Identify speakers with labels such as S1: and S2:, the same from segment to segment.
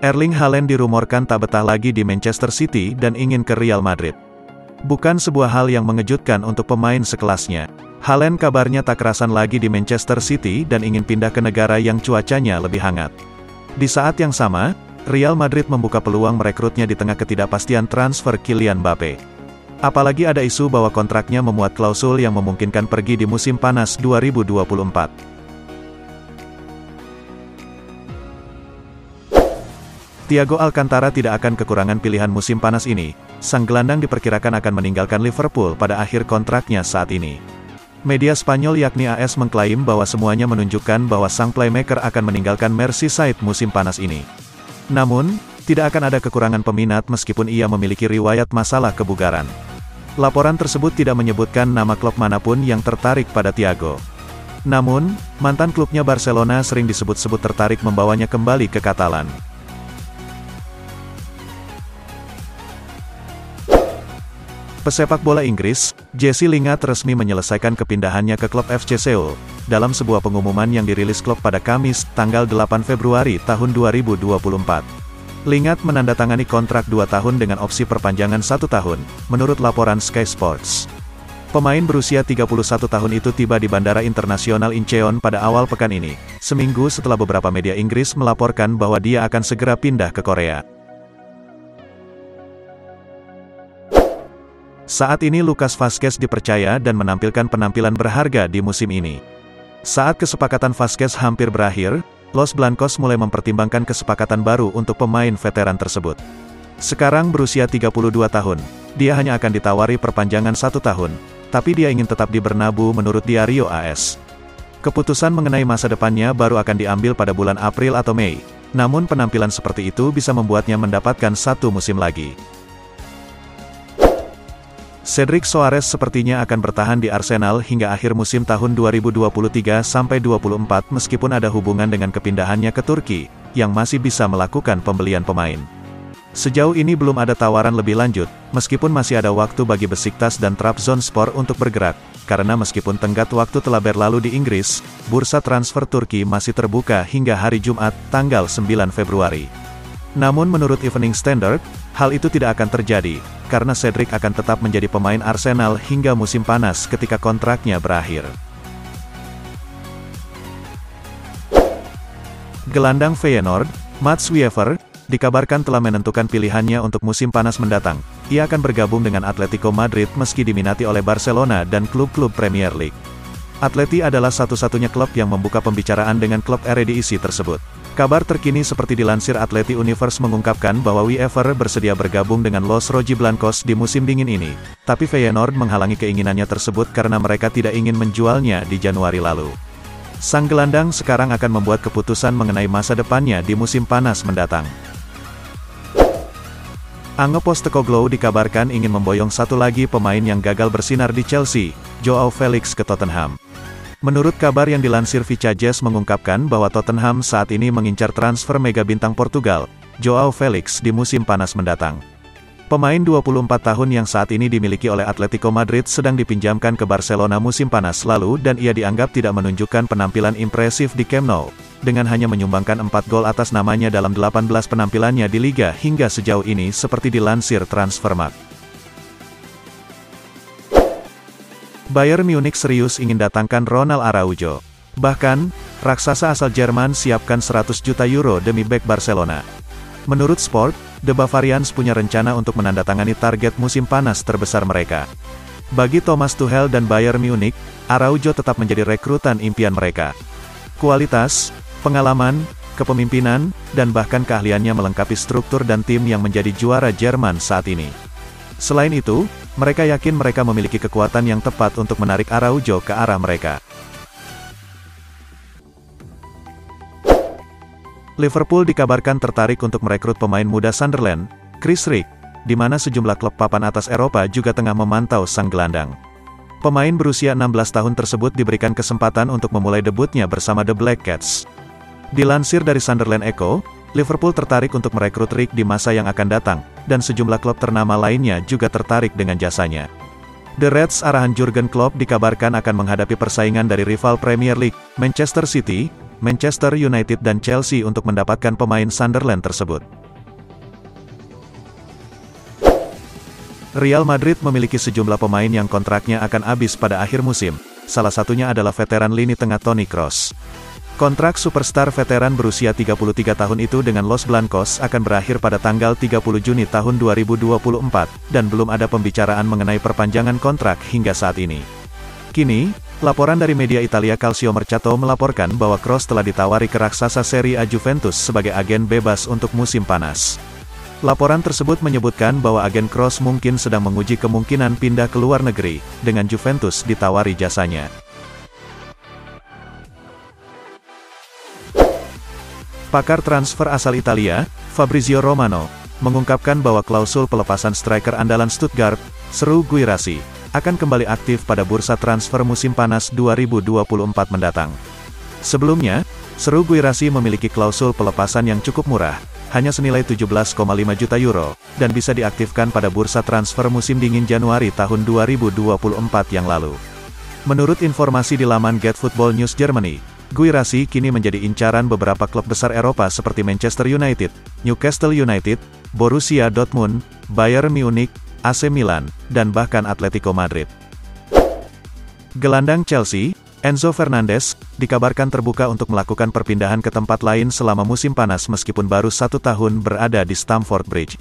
S1: Erling Haaland dirumorkan tak betah lagi di Manchester City dan ingin ke Real Madrid. Bukan sebuah hal yang mengejutkan untuk pemain sekelasnya. Haaland kabarnya tak kerasan lagi di Manchester City dan ingin pindah ke negara yang cuacanya lebih hangat. Di saat yang sama, Real Madrid membuka peluang merekrutnya di tengah ketidakpastian transfer Kylian Mbappe. Apalagi ada isu bahwa kontraknya memuat klausul yang memungkinkan pergi di musim panas 2024. Thiago Alcantara tidak akan kekurangan pilihan musim panas ini. Sang gelandang diperkirakan akan meninggalkan Liverpool pada akhir kontraknya saat ini. Media Spanyol yakni AS mengklaim bahwa semuanya menunjukkan bahwa sang playmaker akan meninggalkan Merseyside musim panas ini. Namun, tidak akan ada kekurangan peminat meskipun ia memiliki riwayat masalah kebugaran. Laporan tersebut tidak menyebutkan nama klub manapun yang tertarik pada Thiago. Namun, mantan klubnya Barcelona sering disebut-sebut tertarik membawanya kembali ke Katalan. Pesepak bola Inggris, Jesse Lingard resmi menyelesaikan kepindahannya ke klub FC Seoul, dalam sebuah pengumuman yang dirilis klub pada Kamis, tanggal 8 Februari tahun 2024. Lingard menandatangani kontrak 2 tahun dengan opsi perpanjangan 1 tahun, menurut laporan Sky Sports. Pemain berusia 31 tahun itu tiba di Bandara Internasional Incheon pada awal pekan ini, seminggu setelah beberapa media Inggris melaporkan bahwa dia akan segera pindah ke Korea. Saat ini Lucas Vazquez dipercaya dan menampilkan penampilan berharga di musim ini. Saat kesepakatan Vazquez hampir berakhir, Los Blancos mulai mempertimbangkan kesepakatan baru untuk pemain veteran tersebut. Sekarang berusia 32 tahun, dia hanya akan ditawari perpanjangan 1 tahun, tapi dia ingin tetap di Bernabeu menurut Diario AS. Keputusan mengenai masa depannya baru akan diambil pada bulan April atau Mei, namun penampilan seperti itu bisa membuatnya mendapatkan 1 musim lagi. Cedric Soares sepertinya akan bertahan di Arsenal hingga akhir musim tahun 2023-24 meskipun ada hubungan dengan kepindahannya ke Turki, yang masih bisa melakukan pembelian pemain. Sejauh ini belum ada tawaran lebih lanjut, meskipun masih ada waktu bagi Besiktas dan Trabzonspor untuk bergerak, karena meskipun tenggat waktu telah berlalu di Inggris, bursa transfer Turki masih terbuka hingga hari Jumat, tanggal 9 Februari. Namun menurut Evening Standard, hal itu tidak akan terjadi, karena Cedric akan tetap menjadi pemain Arsenal hingga musim panas ketika kontraknya berakhir. Gelandang Feyenoord, Mats Wiever, dikabarkan telah menentukan pilihannya untuk musim panas mendatang. Ia akan bergabung dengan Atletico Madrid meski diminati oleh Barcelona dan klub-klub Premier League. Atleti adalah satu-satunya klub yang membuka pembicaraan dengan klub Eredivisie tersebut. Kabar terkini seperti dilansir Atleti Universe mengungkapkan bahwa Wiever bersedia bergabung dengan Los Rojiblancos di musim dingin ini, tapi Feyenoord menghalangi keinginannya tersebut karena mereka tidak ingin menjualnya di Januari lalu. Sang gelandang sekarang akan membuat keputusan mengenai masa depannya di musim panas mendatang. Ange Postecoglou dikabarkan ingin memboyong satu lagi pemain yang gagal bersinar di Chelsea, Joao Felix ke Tottenham. Menurut kabar yang dilansir Vicajes mengungkapkan bahwa Tottenham saat ini mengincar transfer mega bintang Portugal, Joao Felix di musim panas mendatang. Pemain 24 tahun yang saat ini dimiliki oleh Atletico Madrid sedang dipinjamkan ke Barcelona musim panas lalu dan ia dianggap tidak menunjukkan penampilan impresif di Camp Nou, dengan hanya menyumbangkan 4 gol atas namanya dalam 18 penampilannya di Liga hingga sejauh ini seperti dilansir Transfermarkt. Bayern Munich serius ingin datangkan Ronald Araujo. Bahkan, raksasa asal Jerman siapkan 100 juta euro demi bek Barcelona. Menurut Sport, The Bavarians punya rencana untuk menandatangani target musim panas terbesar mereka. Bagi Thomas Tuchel dan Bayern Munich, Araujo tetap menjadi rekrutan impian mereka. Kualitas, pengalaman, kepemimpinan, dan bahkan keahliannya melengkapi struktur dan tim yang menjadi juara Jerman saat ini. Selain itu, mereka yakin mereka memiliki kekuatan yang tepat untuk menarik Araujo ke arah mereka. Liverpool dikabarkan tertarik untuk merekrut pemain muda Sunderland, Chris Rick, di mana sejumlah klub papan atas Eropa juga tengah memantau sang gelandang. Pemain berusia 16 tahun tersebut diberikan kesempatan untuk memulai debutnya bersama The Black Cats. Dilansir dari Sunderland Echo, Liverpool tertarik untuk merekrut Rick di masa yang akan datang, dan sejumlah klub ternama lainnya juga tertarik dengan jasanya. The Reds arahan Jurgen Klopp dikabarkan akan menghadapi persaingan dari rival Premier League, Manchester City, Manchester United dan Chelsea untuk mendapatkan pemain Sunderland tersebut. Real Madrid memiliki sejumlah pemain yang kontraknya akan habis pada akhir musim, salah satunya adalah veteran lini tengah Toni Kroos. Kontrak superstar veteran berusia 33 tahun itu dengan Los Blancos akan berakhir pada tanggal 30 Juni tahun 2024, dan belum ada pembicaraan mengenai perpanjangan kontrak hingga saat ini. Kini, laporan dari media Italia Calcio Mercato melaporkan bahwa Kroos telah ditawari ke raksasa Serie A Juventus sebagai agen bebas untuk musim panas. Laporan tersebut menyebutkan bahwa agen Kroos mungkin sedang menguji kemungkinan pindah ke luar negeri, dengan Juventus ditawari jasanya. Pakar transfer asal Italia, Fabrizio Romano, mengungkapkan bahwa klausul pelepasan striker andalan Stuttgart, Serhou Guirassy, akan kembali aktif pada bursa transfer musim panas 2024 mendatang. Sebelumnya, Serhou Guirassy memiliki klausul pelepasan yang cukup murah, hanya senilai 17,5 juta euro, dan bisa diaktifkan pada bursa transfer musim dingin Januari tahun 2024 yang lalu. Menurut informasi di laman Get Football News Germany, Guirassy kini menjadi incaran beberapa klub besar Eropa seperti Manchester United, Newcastle United, Borussia Dortmund, Bayern Munich, AC Milan, dan bahkan Atletico Madrid. Gelandang Chelsea, Enzo Fernandez, dikabarkan terbuka untuk melakukan perpindahan ke tempat lain selama musim panas meskipun baru 1 tahun berada di Stamford Bridge.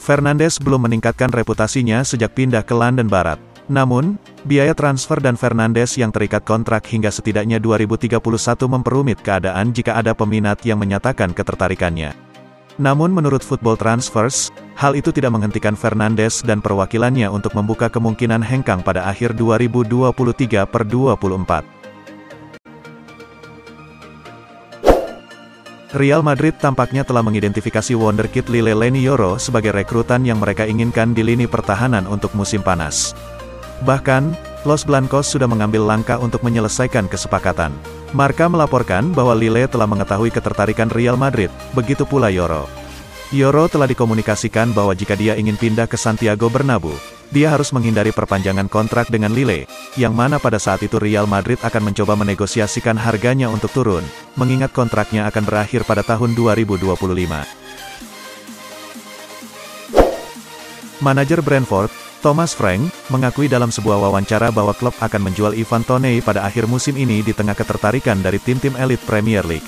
S1: Fernandes belum meningkatkan reputasinya sejak pindah ke London Barat. Namun, biaya transfer dan Fernandes yang terikat kontrak hingga setidaknya 2031 memperumit keadaan jika ada peminat yang menyatakan ketertarikannya. Namun menurut Football Transfers, hal itu tidak menghentikan Fernandes dan perwakilannya untuk membuka kemungkinan hengkang pada akhir 2023/24. Real Madrid tampaknya telah mengidentifikasi wonderkid Lille Leny Yoro sebagai rekrutan yang mereka inginkan di lini pertahanan untuk musim panas. Bahkan, Los Blancos sudah mengambil langkah untuk menyelesaikan kesepakatan. Marca melaporkan bahwa Lille telah mengetahui ketertarikan Real Madrid, begitu pula Yoro. Yoro telah dikomunikasikan bahwa jika dia ingin pindah ke Santiago Bernabeu, dia harus menghindari perpanjangan kontrak dengan Lille, yang mana pada saat itu Real Madrid akan mencoba menegosiasikan harganya untuk turun, mengingat kontraknya akan berakhir pada tahun 2025. Manajer Brentford, Thomas Frank, mengakui dalam sebuah wawancara bahwa klub akan menjual Ivan Toney pada akhir musim ini di tengah ketertarikan dari tim-tim elit Premier League.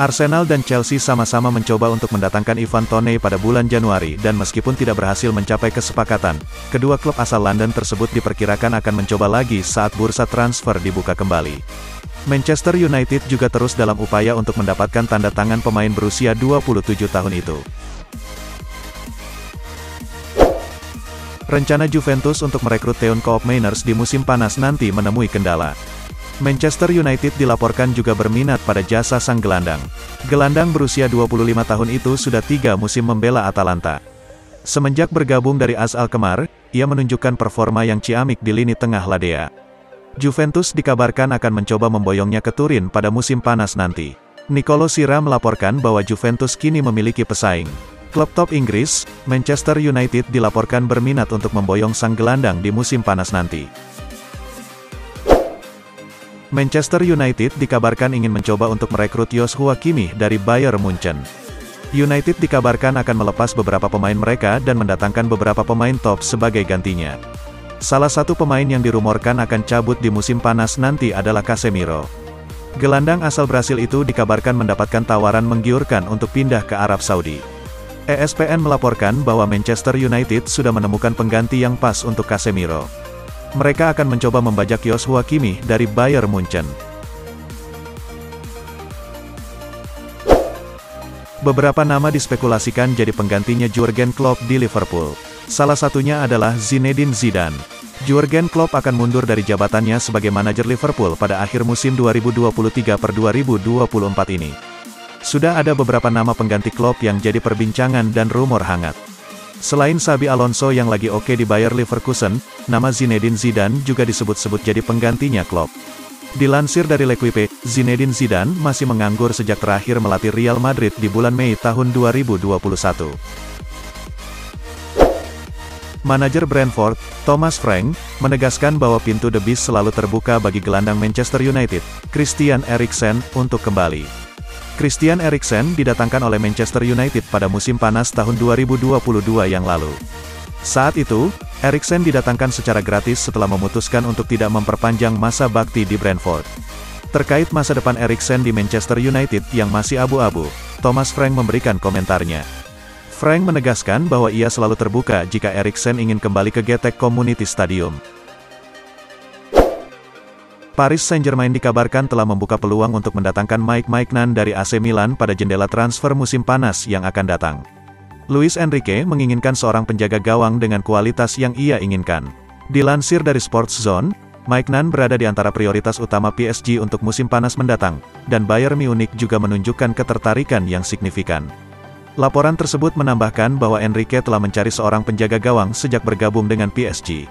S1: Arsenal dan Chelsea sama-sama mencoba untuk mendatangkan Ivan Toney pada bulan Januari dan meskipun tidak berhasil mencapai kesepakatan, kedua klub asal London tersebut diperkirakan akan mencoba lagi saat bursa transfer dibuka kembali. Manchester United juga terus dalam upaya untuk mendapatkan tanda tangan pemain berusia 27 tahun itu. Rencana Juventus untuk merekrut Theon Koopmeiners di musim panas nanti menemui kendala. Manchester United dilaporkan juga berminat pada jasa sang gelandang. Gelandang berusia 25 tahun itu sudah 3 musim membela Atalanta. Semenjak bergabung dari AS Alkmaar, ia menunjukkan performa yang ciamik di lini tengah Ladea. Juventus dikabarkan akan mencoba memboyongnya ke Turin pada musim panas nanti. Nicolo Sira melaporkan bahwa Juventus kini memiliki pesaing. Klub top Inggris, Manchester United dilaporkan berminat untuk memboyong sang gelandang di musim panas nanti. Manchester United dikabarkan ingin mencoba untuk merekrut Joshua Kimmich dari Bayern Munchen. United dikabarkan akan melepas beberapa pemain mereka dan mendatangkan beberapa pemain top sebagai gantinya. Salah satu pemain yang dirumorkan akan cabut di musim panas nanti adalah Casemiro. Gelandang asal Brasil itu dikabarkan mendapatkan tawaran menggiurkan untuk pindah ke Arab Saudi. ESPN melaporkan bahwa Manchester United sudah menemukan pengganti yang pas untuk Casemiro. Mereka akan mencoba membajak Joshua Kimmich dari Bayern Munchen. Beberapa nama dispekulasikan jadi penggantinya Jurgen Klopp di Liverpool. Salah satunya adalah Zinedine Zidane. Jurgen Klopp akan mundur dari jabatannya sebagai manajer Liverpool pada akhir musim 2023/2024 ini. Sudah ada beberapa nama pengganti Klopp yang jadi perbincangan dan rumor hangat. Selain Xabi Alonso yang lagi oke di Bayer Leverkusen, nama Zinedine Zidane juga disebut-sebut jadi penggantinya Klopp. Dilansir dari L'Equipe, Zinedine Zidane masih menganggur sejak terakhir melatih Real Madrid di bulan Mei tahun 2021. Manajer Brentford, Thomas Frank, menegaskan bahwa pintu The Beast selalu terbuka bagi gelandang Manchester United, Christian Eriksen, untuk kembali. Christian Eriksen didatangkan oleh Manchester United pada musim panas tahun 2022 yang lalu. Saat itu, Eriksen didatangkan secara gratis setelah memutuskan untuk tidak memperpanjang masa bakti di Brentford. Terkait masa depan Eriksen di Manchester United yang masih abu-abu, Thomas Frank memberikan komentarnya. Frank menegaskan bahwa ia selalu terbuka jika Eriksen ingin kembali ke GTEC Community Stadium. Paris Saint-Germain dikabarkan telah membuka peluang untuk mendatangkan Mike Maignan dari AC Milan pada jendela transfer musim panas yang akan datang. Luis Enrique menginginkan seorang penjaga gawang dengan kualitas yang ia inginkan. Dilansir dari Sports Zone, Maignan berada di antara prioritas utama PSG untuk musim panas mendatang, dan Bayern Munich juga menunjukkan ketertarikan yang signifikan. Laporan tersebut menambahkan bahwa Enrique telah mencari seorang penjaga gawang sejak bergabung dengan PSG.